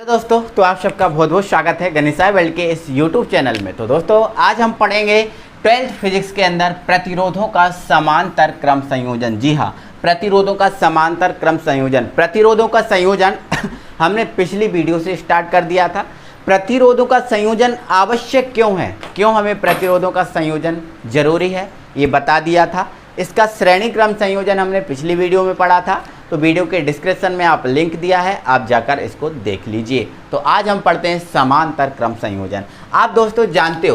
दोस्तों, तो आप सबका बहुत बहुत स्वागत है गणेशाय वर्ल्ड के इस YouTube चैनल में। तो दोस्तों, आज हम पढ़ेंगे 12th फिजिक्स के अंदर प्रतिरोधों का समांतर क्रम संयोजन। जी हाँ, प्रतिरोधों का समांतर क्रम संयोजन। प्रतिरोधों का संयोजन हमने पिछली वीडियो से स्टार्ट कर दिया था। प्रतिरोधों का संयोजन आवश्यक क्यों है, क्यों हमें प्रतिरोधों का संयोजन जरूरी है, ये बता दिया था। इसका श्रेणी क्रम संयोजन हमने पिछली वीडियो में पढ़ा था, तो वीडियो के डिस्क्रिप्शन में आप लिंक दिया है, आप जाकर इसको देख लीजिए। तो आज हम पढ़ते हैं समांतर क्रम संयोजन। आप दोस्तों जानते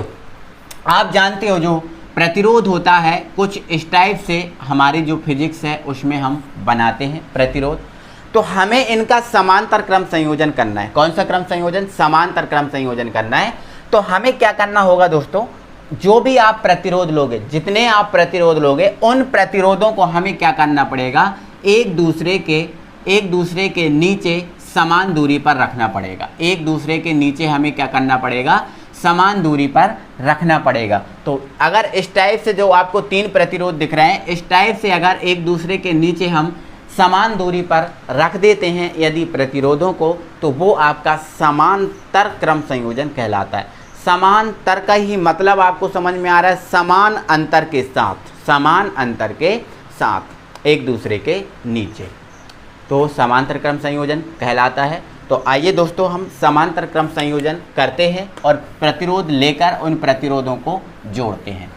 हो जो प्रतिरोध होता है, कुछ इस टाइप से हमारी जो फिजिक्स है उसमें हम बनाते हैं प्रतिरोध। तो हमें इनका समांतर क्रम संयोजन करना है। कौन सा क्रम संयोजन? समांतर क्रम संयोजन करना है। तो हमें क्या करना होगा दोस्तों, जो भी आप प्रतिरोध लोगे, जितने आप प्रतिरोध लोगे, उन प्रतिरोधों को हमें क्या करना पड़ेगा, एक दूसरे के नीचे समान दूरी पर रखना पड़ेगा। एक दूसरे के नीचे हमें क्या करना पड़ेगा, समान दूरी पर रखना पड़ेगा। तो अगर इस टाइप से जो आपको तीन प्रतिरोध दिख रहे हैं, इस टाइप से अगर एक दूसरे के नीचे हम समान दूरी पर रख देते हैं यदि प्रतिरोधों को, तो वो आपका समांतर क्रम संयोजन कहलाता है। समांतर का ही मतलब आपको समझ में आ रहा है, समान अंतर के साथ एक दूसरे के नीचे, तो समांतर क्रम संयोजन कहलाता है। तो आइए दोस्तों, हम समांतर क्रम संयोजन करते हैं और प्रतिरोध लेकर उन प्रतिरोधों को जोड़ते हैं।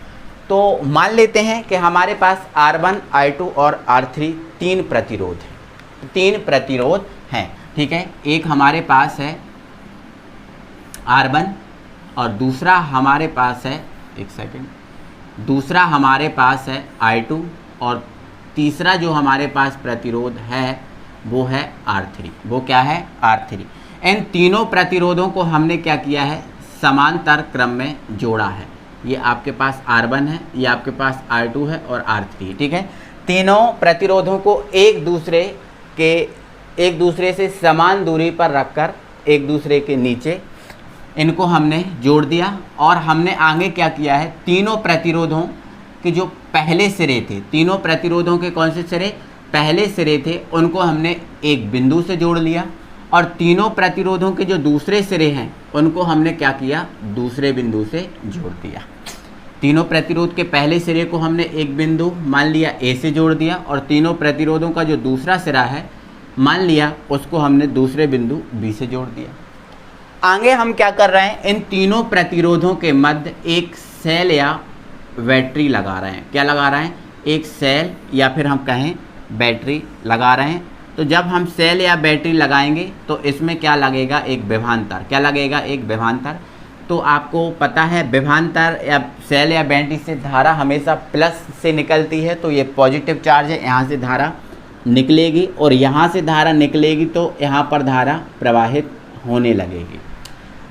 तो मान लेते हैं कि हमारे पास R1, I2 और R3 तीन प्रतिरोध हैं, ठीक है। एक हमारे पास है R1 और दूसरा हमारे पास है, दूसरा हमारे पास है I2 और तीसरा जो हमारे पास प्रतिरोध है वो है R3। वो क्या है? R3। इन तीनों प्रतिरोधों को हमने क्या किया है, समांतर क्रम में जोड़ा है। ये आपके पास R1 है, ये आपके पास R2 है और R3, ठीक है। तीनों प्रतिरोधों को एक दूसरे से समान दूरी पर रखकर एक दूसरे के नीचे इनको हमने जोड़ दिया। और हमने आगे क्या किया है, तीनों प्रतिरोधों के जो पहले सिरे थे, तीनों प्रतिरोधों के कौन से सिरे, पहले सिरे थे, उनको हमने एक बिंदु से जोड़ लिया। और तीनों प्रतिरोधों के जो दूसरे सिरे हैं उनको हमने क्या किया, दूसरे बिंदु से जोड़ दिया। तीनों प्रतिरोध के पहले सिरे को हमने एक बिंदु मान लिया ए से जोड़ दिया, और तीनों प्रतिरोधों का जो दूसरा सिरा है मान लिया उसको हमने दूसरे बिंदु बी से जोड़ दिया। आगे हम क्या कर रहे हैं, इन तीनों प्रतिरोधों के मध्य एक सेल या बैटरी लगा रहे हैं। क्या लगा रहे हैं? एक सेल या फिर हम कहें बैटरी लगा रहे हैं। तो जब हम सेल या बैटरी लगाएंगे तो इसमें क्या लगेगा, एक विभवांतर। क्या लगेगा? एक विभवांतर। तो आपको पता है विभवांतर या सेल या बैटरी से धारा हमेशा प्लस से निकलती है, तो ये पॉजिटिव चार्ज है, यहाँ से धारा निकलेगी और यहाँ से धारा निकलेगी तो यहाँ पर धारा प्रवाहित होने लगेगी।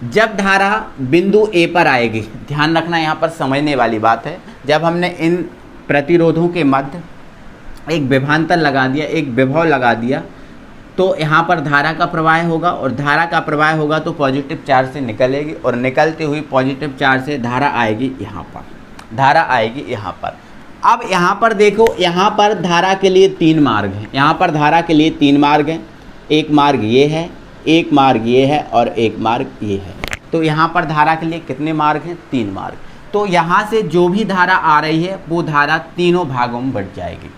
जब धारा बिंदु ए पर आएगी, ध्यान रखना यहाँ पर समझने वाली बात है, जब हमने इन प्रतिरोधों के मध्य एक विभवांतर लगा दिया, एक विभव लगा दिया, तो यहाँ पर धारा का प्रवाह होगा और धारा का प्रवाह होगा तो पॉजिटिव चार्ज से निकलेगी और निकलती हुई पॉजिटिव चार्ज से धारा आएगी यहाँ पर, धारा आएगी यहाँ पर। अब यहाँ पर देखो, यहाँ पर धारा के लिए तीन मार्ग हैं, यहाँ पर धारा के लिए तीन मार्ग हैं। एक मार्ग ये है, एक मार्ग ये है और एक मार्ग ये है। तो यहाँ पर धारा के लिए कितने मार्ग हैं? तीन मार्ग। तो यहाँ से जो भी धारा आ रही है वो धारा तीनों भागों में बढ़ जाएगी।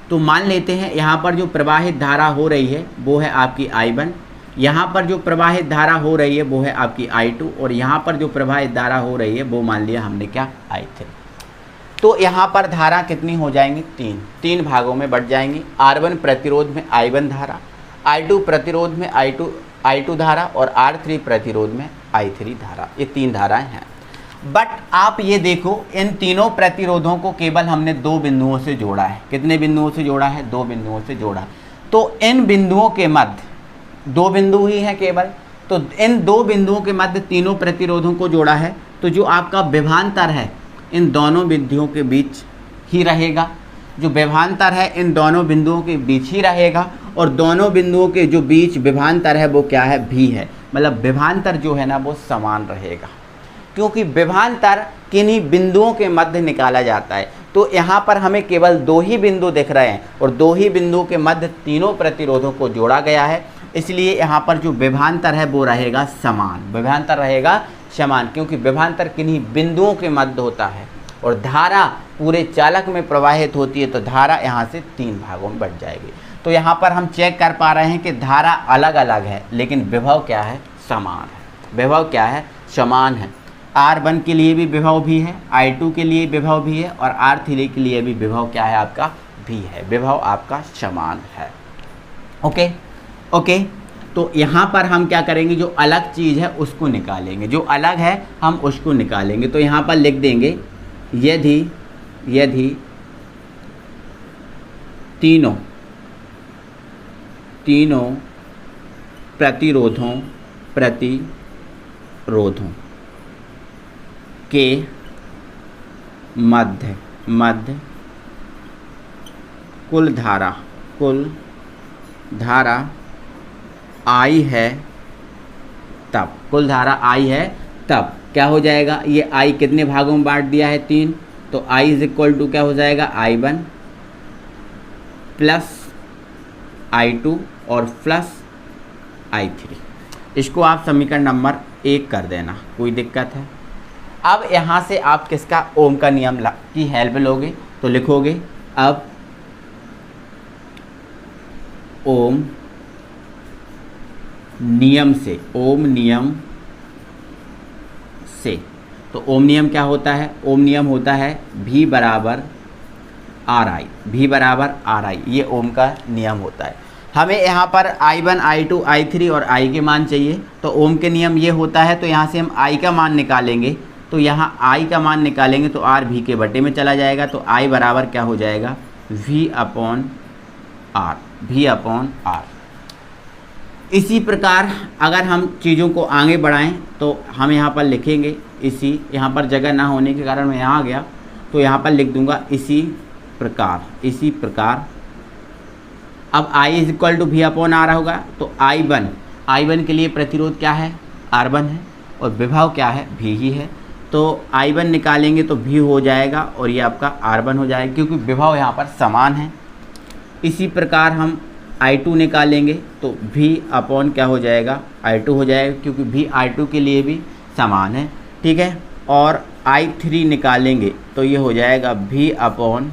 तो मान लेते हैं यहाँ पर जो प्रवाहित धारा हो रही है वो है आपकी I1, यहाँ पर जो प्रवाहित धारा हो रही है वो है आपकी I2 और यहाँ पर जो प्रवाहित धारा हो रही है वो मान लिया हमने क्या, I3। तो यहाँ पर धारा कितनी हो जाएंगी? तीन भागों में बढ़ जाएंगी। R1 प्रतिरोध में I1 धारा, I2 प्रतिरोध में I2 धारा और R3 प्रतिरोध में I3 धारा। ये तीन धाराएं हैं। बट आप ये देखो, इन तीनों प्रतिरोधों को केवल हमने दो बिंदुओं से जोड़ा है। कितने बिंदुओं से जोड़ा है? दो बिंदुओं से जोड़ा। तो इन बिंदुओं के मध्य दो बिंदु ही हैं केवल, तो इन दो बिंदुओं के मध्य तीनों प्रतिरोधों को जोड़ा है। तो जो आपका विभवांतर है इन दोनों बिंदुओं के बीच ही रहेगा, जो विभवांतर है इन दोनों बिंदुओं के बीच ही रहेगा। और दोनों बिंदुओं के जो बीच विभवांतर है वो क्या है? भी है। मतलब विभवांतर जो है ना वो समान रहेगा, क्योंकि विभवांतर किन्हीं बिंदुओं के मध्य निकाला जाता है। तो यहाँ पर हमें केवल दो ही बिंदु दिख रहे हैं और दो ही बिंदुओं के मध्य तीनों प्रतिरोधों को जोड़ा गया है इसलिए यहाँ पर जो विभवांतर है वो रहेगा समान, विभवांतर रहेगा समान, क्योंकि विभवांतर किन्हीं बिंदुओं के मध्य होता है और धारा पूरे चालक में प्रवाहित होती है, तो धारा यहाँ से 3 भागों में बंट जाएगी। तो यहाँ पर हम चेक कर पा रहे हैं कि धारा अलग अलग है लेकिन विभव क्या है, समान है। विभव क्या है, समान है। R1 के लिए भी विभव भी है, I2 के लिए विभव भी है और R3 के लिए भी विभव क्या है आपका, भी है। विभव आपका समान है। ओके ओके, तो यहाँ पर हम क्या करेंगे, जो अलग चीज़ है उसको निकालेंगे, जो अलग है हम उसको निकालेंगे। तो यहाँ पर लिख देंगे यदि तीनों प्रतिरोधों के मध्य कुल धारा I है तब, कुल धारा I है तब क्या हो जाएगा, ये I कितने भागों में बांट दिया है, 3, तो I इज इक्वल टू क्या हो जाएगा, I1 प्लस I2 और प्लस I3। इसको आप समीकरण नंबर 1 कर देना, कोई दिक्कत है। अब यहाँ से आप किसका, ओम का नियम की हेल्प लोगे, तो लिखोगे अब ओम नियम से, तो ओम नियम क्या होता है, ओम नियम होता है V बराबर RI, ये ओम का नियम होता है। हमें यहाँ पर I1, I2, I3 और I के मान चाहिए, तो ओम के नियम ये होता है, तो यहाँ से हम I का मान निकालेंगे, तो यहाँ I का मान निकालेंगे तो R V के बटे में चला जाएगा, तो I बराबर क्या हो जाएगा, V अपॉन R। इसी प्रकार अगर हम चीज़ों को आगे बढ़ाएं तो हम यहाँ पर लिखेंगे यहाँ पर जगह ना होने के कारण मैं यहाँ आ गया, तो यहाँ पर लिख दूंगा इसी प्रकार अब I is equal to V upon R होगा, तो I1 के लिए प्रतिरोध क्या है, R1 है और विभव क्या है, V ही है, तो I1 निकालेंगे तो V हो जाएगा और ये आपका R1 हो जाएगा, क्योंकि विभव यहाँ पर समान है। इसी प्रकार हम I2 निकालेंगे तो V अपॉन क्या हो जाएगा, I2 हो जाएगा, क्योंकि V I2 के लिए भी समान है, ठीक है। और I3 निकालेंगे तो ये हो जाएगा V अपॉन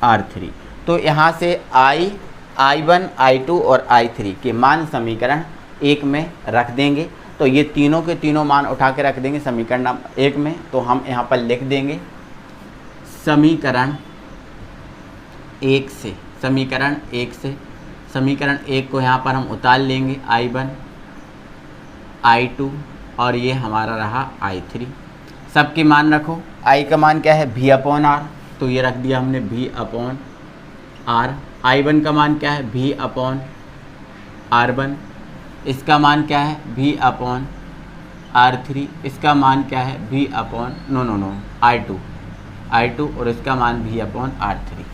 R3। तो यहाँ से I1, I2 और I3 के मान समीकरण 1 में रख देंगे, तो ये तीनों के तीनों मान उठा के रख देंगे समीकरण नंबर 1 में। तो हम यहाँ पर लिख देंगे समीकरण 1 से, समीकरण 1 को यहाँ पर हम उतार लेंगे, I1, I2 और ये हमारा रहा I3। सबके मान रखो, I का मान क्या है, V अपॉन R, तो ये रख दिया हमने V अपॉन R। I1 का मान क्या है, V अपॉन R1, इसका मान क्या है, V अपॉन R3, इसका मान क्या है, V अपॉन I2 और इसका मान V upon R3।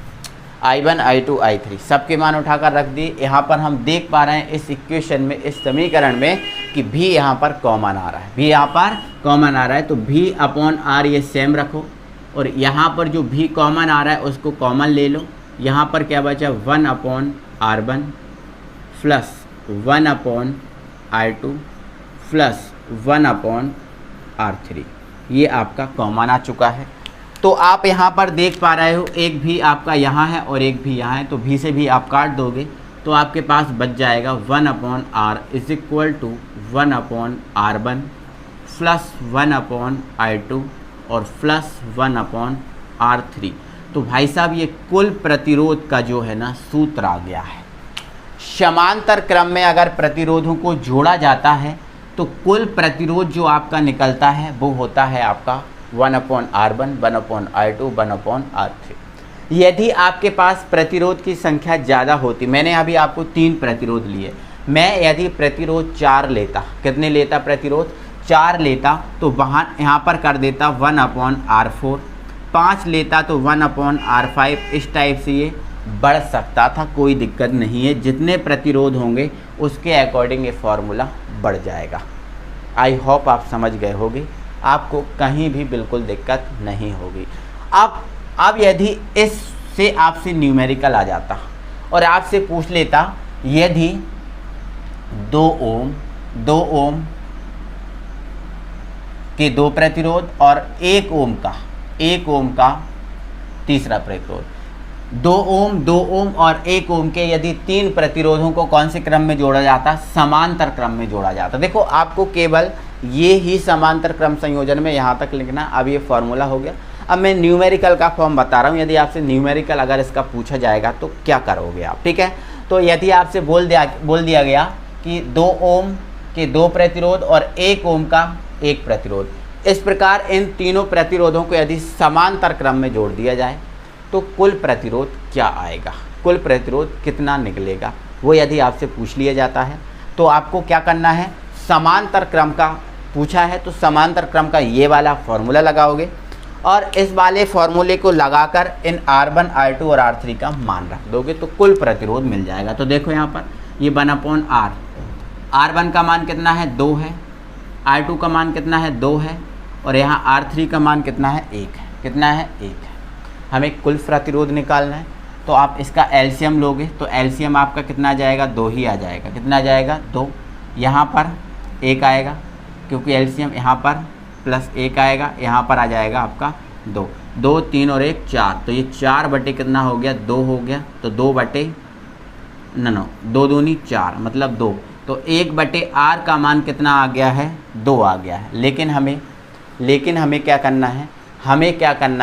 I1, I2, I3 सबके मान उठाकर रख दिए। यहाँ पर हम देख पा रहे हैं इस इक्वेशन में, इस समीकरण में कि V यहाँ पर कॉमन आ रहा है, तो V अपॉन R ये सेम रखो और यहाँ पर जो V कॉमन आ रहा है उसको कॉमन ले लो। यहाँ पर क्या बचा, 1 upon R1 plus 1 upon I2 plus 1 upon R3, ये आपका कॉमन आ चुका है। तो आप यहाँ पर देख पा रहे हो, एक भी आपका यहाँ है और एक भी यहाँ है, तो V से भी आप काट दोगे तो आपके पास बच जाएगा 1 upon R is equal to 1 upon R1 plus 1 upon I2 और प्लस 1 अपॉन R3। तो भाई साहब ये कुल प्रतिरोध का जो है ना सूत्र आ गया है। समांतर क्रम में अगर प्रतिरोधों को जोड़ा जाता है तो कुल प्रतिरोध जो आपका निकलता है वो होता है आपका 1 upon R1, 1 upon I2, 1 upon R3। यदि आपके पास प्रतिरोध की संख्या ज़्यादा होती, मैंने अभी आपको 3 प्रतिरोध लिए, मैं यदि प्रतिरोध 4 लेता, कितने लेता, प्रतिरोध 4 लेता, तो वहाँ यहाँ पर कर देता 1 अपॉन R4, 5 लेता तो 1 अपॉन R5, इस टाइप से ये बढ़ सकता था, कोई दिक्कत नहीं है। जितने प्रतिरोध होंगे उसके अकॉर्डिंग ये फार्मूला बढ़ जाएगा। आई होप आप समझ गए होगे, आपको कहीं भी बिल्कुल दिक्कत नहीं होगी। अब यदि इससे आपसे न्यूमेरिकल आ जाता और आपसे पूछ लेता 2 ओम के 2 प्रतिरोध और 1 ओम का तीसरा प्रतिरोध। 2 ओम और 1 ओम के यदि 3 प्रतिरोधों को कौन से क्रम में जोड़ा जाता? समांतर क्रम में जोड़ा जाता। देखो आपको केवल ये ही समांतर क्रम संयोजन में यहाँ तक लिखना। अब ये फॉर्मूला हो गया। अब मैं न्यूमेरिकल का फॉर्म बता रहा हूँ। यदि आपसे न्यूमेरिकल अगर इसका पूछा जाएगा तो क्या करोगे आप, ठीक है। तो यदि आपसे बोल दिया गया कि 2 ओम के 2 प्रतिरोध और 1 ओम का 1 प्रतिरोध, इस प्रकार इन तीनों प्रतिरोधों को यदि समांतर क्रम में जोड़ दिया जाए तो कुल प्रतिरोध क्या आएगा, कुल प्रतिरोध कितना निकलेगा, वो यदि आपसे पूछ लिया जाता है तो आपको क्या करना है, समांतर क्रम का पूछा है तो समांतर क्रम का ये वाला फॉर्मूला लगाओगे और इस वाले फॉर्मूले को लगाकर इन R1, R2 और R3 का मान रख दोगे तो कुल प्रतिरोध मिल जाएगा। तो देखो यहाँ पर ये 1/R, R1 का मान कितना है 2 है, R2 का मान कितना है 2 है और यहाँ R3 का मान कितना है 1 है। कितना है 1 है। हमें कुल प्रतिरोध निकालना है तो आप इसका एलसीएम लोगे तो एलसीएम आपका कितना आ जाएगा 2 ही आ जाएगा। कितना आ जाएगा 2, यहाँ पर 1 आएगा क्योंकि एलसीएम यहाँ पर प्लस 1 आएगा, यहाँ पर आ जाएगा आपका 2, 2 3 और 1 4, तो ये 4 बटे कितना हो गया 2 हो गया। तो 2 बटे 2 दूनी 4 मतलब 2, तो 1 बटे R का मान कितना आ गया है 2 आ गया है। लेकिन हमें क्या करना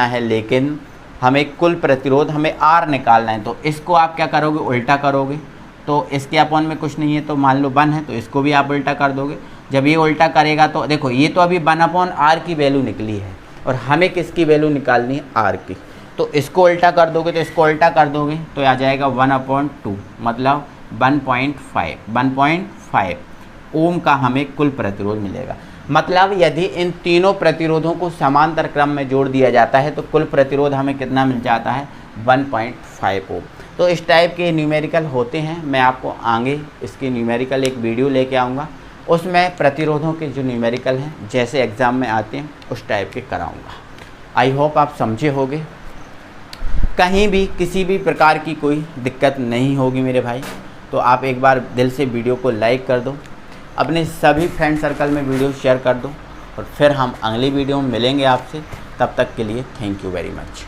है, लेकिन हमें कुल प्रतिरोध हमें R निकालना है। तो इसको आप क्या करोगे, उल्टा करोगे। तो इसके अपॉन में कुछ नहीं है तो मान लो 1 है तो इसको भी आप उल्टा कर दोगे। जब ये उल्टा करेगा तो देखो ये तो अभी 1/R की वैल्यू निकली है और हमें किसकी वैल्यू निकालनी है R की। तो इसको उल्टा कर दोगे तो आ जाएगा 1/2 मतलब 1.5 ओम का हमें कुल प्रतिरोध मिलेगा। मतलब यदि इन तीनों प्रतिरोधों को समांतर क्रम में जोड़ दिया जाता है तो कुल प्रतिरोध हमें कितना मिल जाता है 1.5 ओम। तो इस टाइप के न्यूमेरिकल होते हैं। मैं आपको आगे इसकी न्यूमेरिकल एक वीडियो लेके आऊँगा, उसमें प्रतिरोधों के जो न्यूमेरिकल हैं जैसे एग्ज़ाम में आते हैं उस टाइप के कराऊँगा। आई होप आप समझे होगे, कहीं भी किसी भी प्रकार की कोई दिक्कत नहीं होगी मेरे भाई। तो आप एक बार दिल से वीडियो को लाइक कर दो, अपने सभी फ्रेंड सर्कल में वीडियो शेयर कर दो और फिर हम अगली वीडियो में मिलेंगे आपसे। तब तक के लिए थैंक यू वेरी मच।